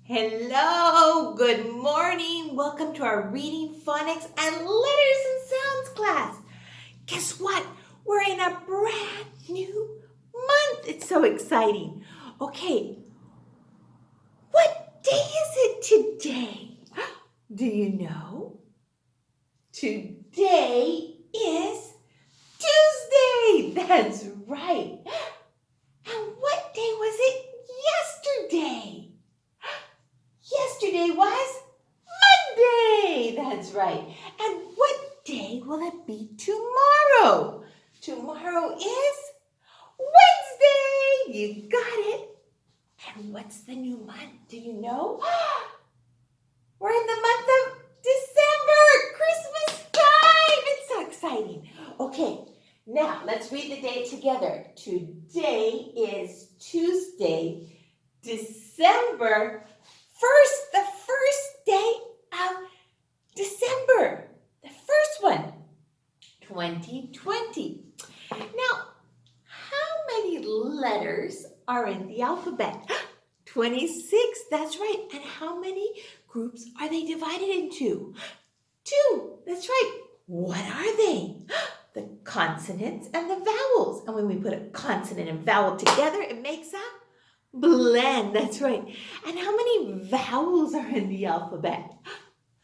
Hello, good morning. Welcome to our reading, phonics, and letters and sounds class. Guess what? We're in a brand new month. It's so exciting. Okay, what day is it today? Do you know? Today is Tuesday. That's right. And what day was it yesterday? Yesterday was Monday. That's right. And what day will it be tomorrow? Tomorrow is Wednesday. You got it. And what's the new month? Do you know? We're in the month of December. Christmas time. It's so exciting. Okay, now let's read the date together. Today is Tuesday, December 1st, the first day of December, the first one, 2020. Now, how many letters are in the alphabet? 26, that's right. And how many groups are they divided into? 2, that's right. What are they? The consonants and the vowels. And when we put a consonant and vowel together, it makes a blend, that's right. And how many vowels are in the alphabet?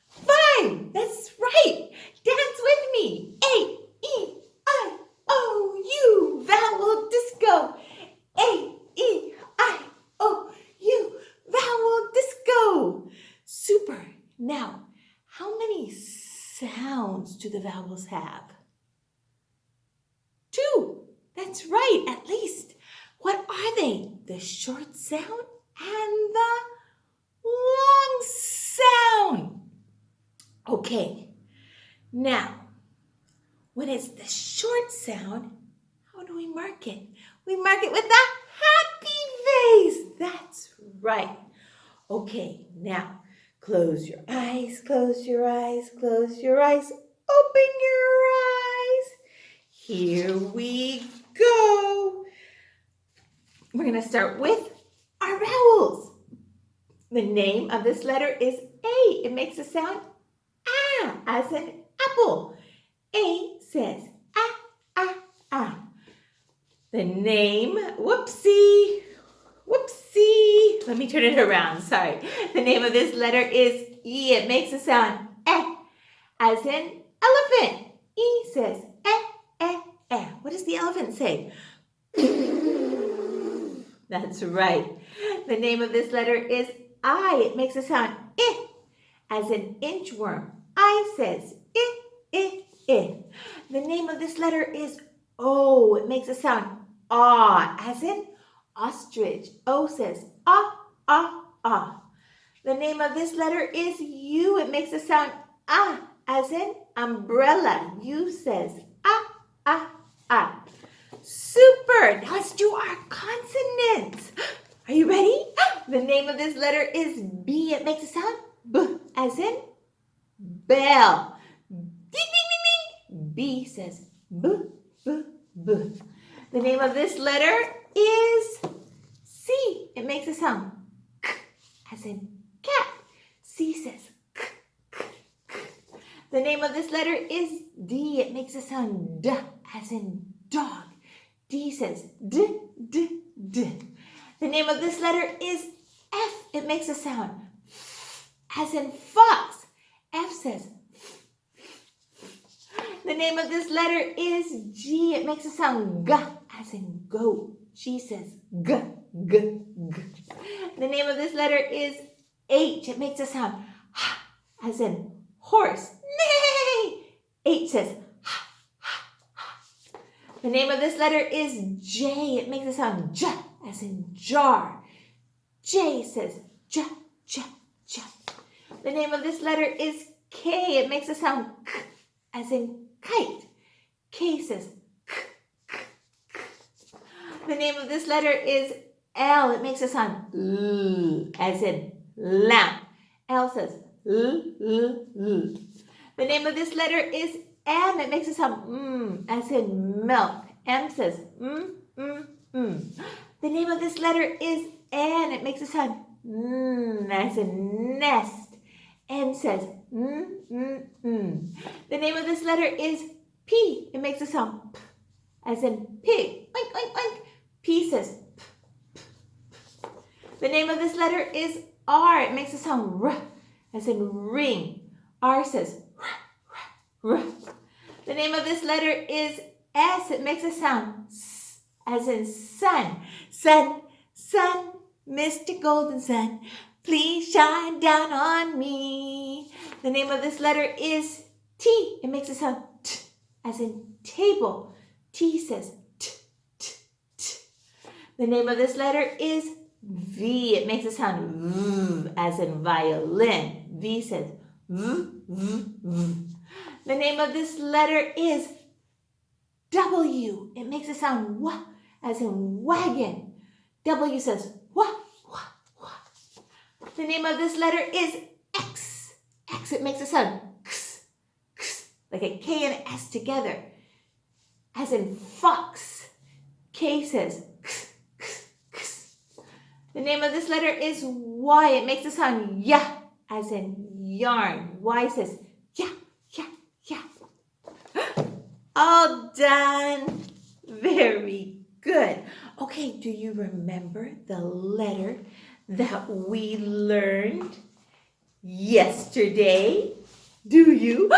5, that's right. Dance with me. A, E, I, O, U. Vowel disco. A, E, I, O, U. Vowel disco. Super. Now, how many sounds do the vowels have? 2. That's right, at least. What are they? The short sound and the long sound. Okay, now, when it's the short sound, how do we mark it? We mark it with a happy face. That's right. Okay, now, close your eyes, close your eyes, close your eyes, open your eyes. Here we go. We're going to start with our vowels. The name of this letter is A. It makes a sound ah, as in apple. A says ah, ah, ah. The name, whoopsie. Let me turn it around, sorry. The name of this letter is E. It makes a sound eh, as in elephant. E says eh, eh, eh. What does the elephant say? That's right. The name of this letter is I. It makes a sound I, as in inchworm. I says I, I, I. The name of this letter is O. It makes a sound ah, as in ostrich. O says ah, ah, ah. The name of this letter is U. It makes a sound ah, as in umbrella. U says ah, ah, ah. Super! Now let's do our consonants. Are you ready? The name of this letter is B. It makes a sound B, as in bell. Ding, ding, ding, ding. B says B, B, B. The name of this letter is C. It makes a sound K, as in cat. C says K, K, K. The name of this letter is D. It makes a sound D, as in dog. D says D, D, D. The name of this letter is F. It makes a sound as in fox. F says The name of this letter is G. It makes a sound G, as in goat. G says G, G, G. The name of this letter is H. It makes a sound H, as in horse. Neigh! H says The name of this letter is J. It makes a sound J, as in jar. J says J, J, J. The name of this letter is K. It makes a sound K, as in kite. K says K, K, K. The name of this letter is L. It makes a sound L, as in lamp. L says L, L, L. The name of this letter is M. It makes a sound as in milk. M says The name of this letter is N. It makes a sound as in nest. N says mm. The name of this letter is P. It makes a sound P, as in pig. Oink, oink, oink. P says P, P, P. The name of this letter is R. It makes a sound R, as in ring. R says R, R, R. The name of this letter is S. It makes a sound S, as in sun. Sun, sun, Mr. Golden Sun, please shine down on me. The name of this letter is T. It makes a sound T, as in table. T says T, T, T. The name of this letter is V. It makes a sound V, as in violin. V says V, V, V. The name of this letter is W. It makes a sound W, as in wagon. W says W, W, W. The name of this letter is X. X, it makes a sound X, X, like a K and an S together, as in fox. K says X, X, X. The name of this letter is Y. It makes a sound Y, as in yarn. Y says yeah, yeah, yeah. All done. Very good. Okay, do you remember the letter that we learned yesterday? Do you?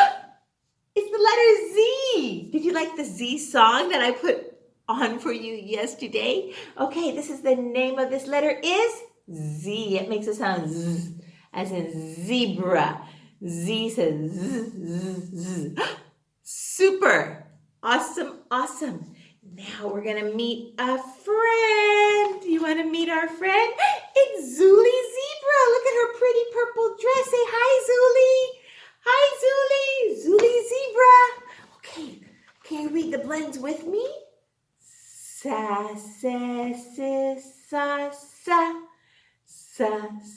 It's the letter Z. Did you like the Z song that I put on for you yesterday? Okay, this is the name of this letter is Z. It makes a sound Z, as in zebra. Z says Z, Z, Z. Super. Awesome, awesome. Now we're going to meet a friend. You want to meet our friend? It's Zuli Zebra. Look at her pretty purple dress. Say hi, Zuli. Hi, Zuli. Zuli Zebra. Okay, can you read the blends with me? Sa, sa, si, sa, sa. Sa,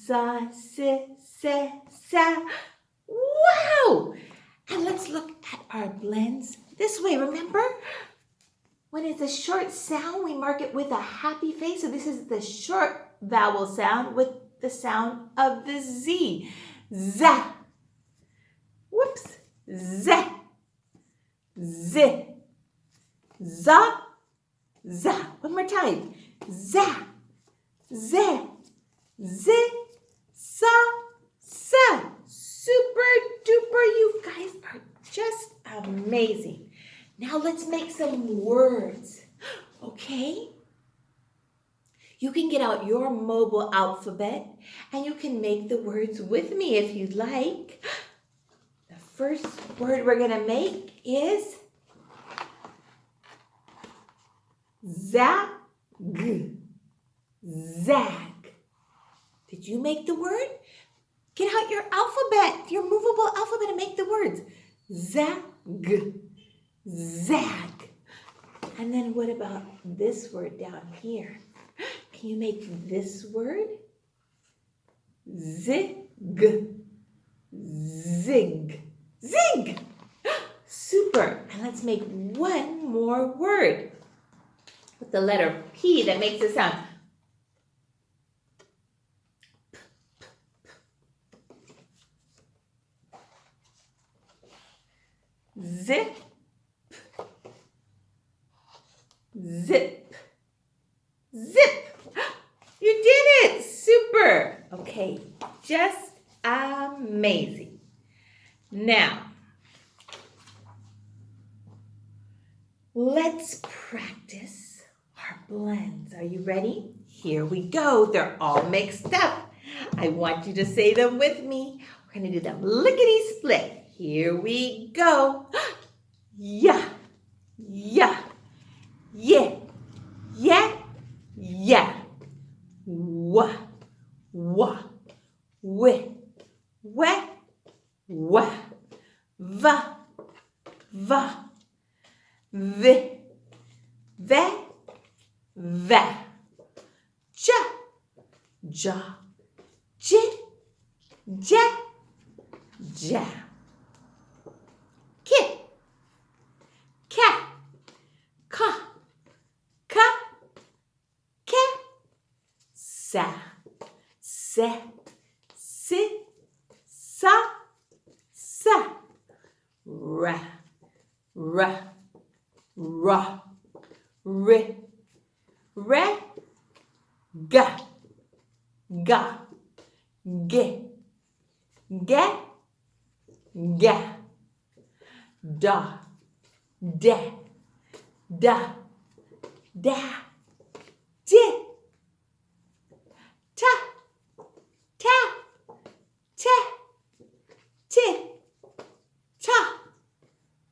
sa, si, sa, sa. Wow! And let's look at our blends this way. Remember? When it's a short sound, we mark it with a happy face. So this is the short vowel sound with the sound of the Z. Z. Whoops. Z. Z. Z. Z. One more time. Z. Z. Z. Sa. Sa. Super duper. You guys are just amazing. Now let's make some words, okay? You can get out your mobile alphabet and you can make the words with me if you'd like. The first word we're gonna make is zag. Zag. Did you make the word? Get out your alphabet, your movable alphabet, and make the words. Zag. Zag. And then what about this word down here? Can you make this word? Zig. Zig. Zig. Super. And let's make one more word with the letter P that makes a sound. Zip. Zip. Zip. You did it. Super. Okay. Just amazing. Now, let's practice our blends. Are you ready? Here we go. They're all mixed up. I want you to say them with me. We're going to do them lickety-split. Here we go. Yeah. Yeah. Yeah, yeah, yeah. Wah, wah, we, wah, wah. Va, va. Ve, ve, va. Ja, ja. J, ja, ja. Ki, ka, ka. Sa, se, si, sa, sa. Ra, ra, ra. Re, re, ga, ga. Ge, ge, ga. Da, de, da, da, di. Ta, ta, te, ti, ta.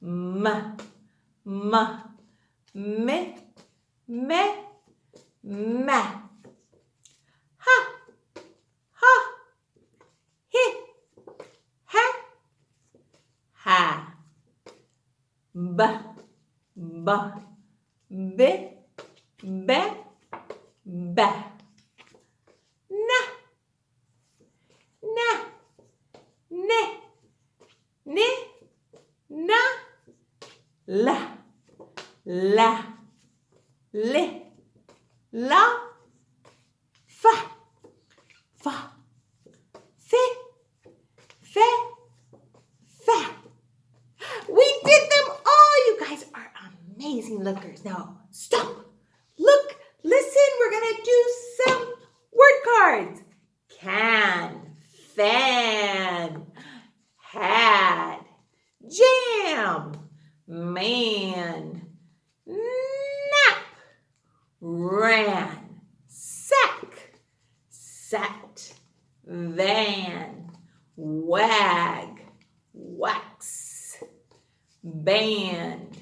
Ma, ma, me, me, ma. Ha, ha, hi, ha, ha. Ba, ba, be, be, ba. Na, na, ne, ne, na. La, la, le, la. Fa, fa, fe, fe, fa. We did them all. You guys are amazing lookers. Now, stop. Look, listen. We're going to do some word cards. Can, fan, had, jam, man, nap, ran, sack, sat, van, wag, wax, band,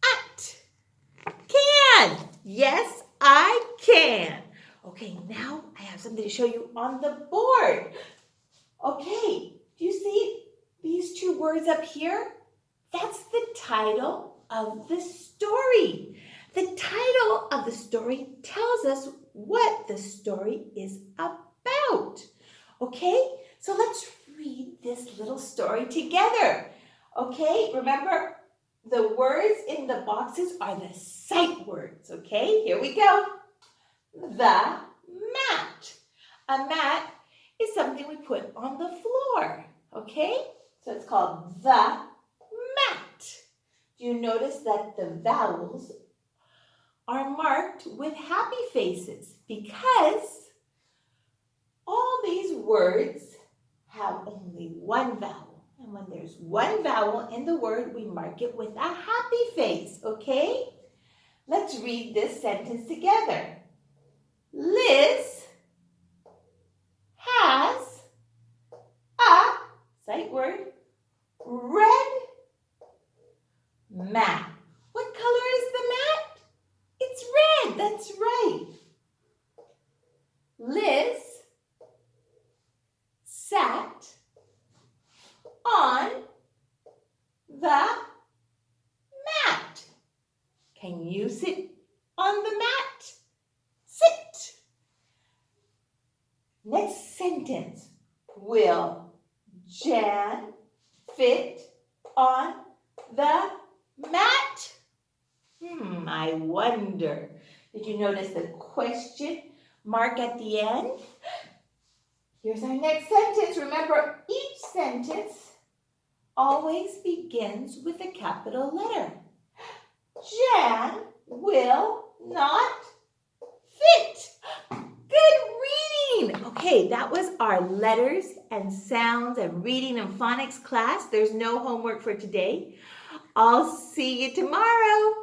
at, can. Yes, I can. Okay, now I have something to show you on the board. Okay, do you see these two words up here? That's the title of the story. The title of the story tells us what the story is about. Okay, so let's read this little story together. Okay, remember the words in the boxes are the sight words. Okay, here we go. The mat. A mat is something we put on the floor. Okay, so it's called the mat. Do you notice that the vowels are marked with happy faces because all these words have only one vowel. And when there's one vowel in the word, we mark it with a happy face, okay? Let's read this sentence together. Liz has a, sight word, red mat. What color is the mat? It's red, that's right. Liz sat on the mat. Can you sit on the mat? Sit. Next sentence. Will Jan fit on the mat? I wonder. Did you notice the question mark at the end? Here's our next sentence. Remember, each sentence always begins with a capital letter. Jan will not fit. Good reading. Okay, that was our letters and sounds and reading and phonics class. There's no homework for today. I'll see you tomorrow.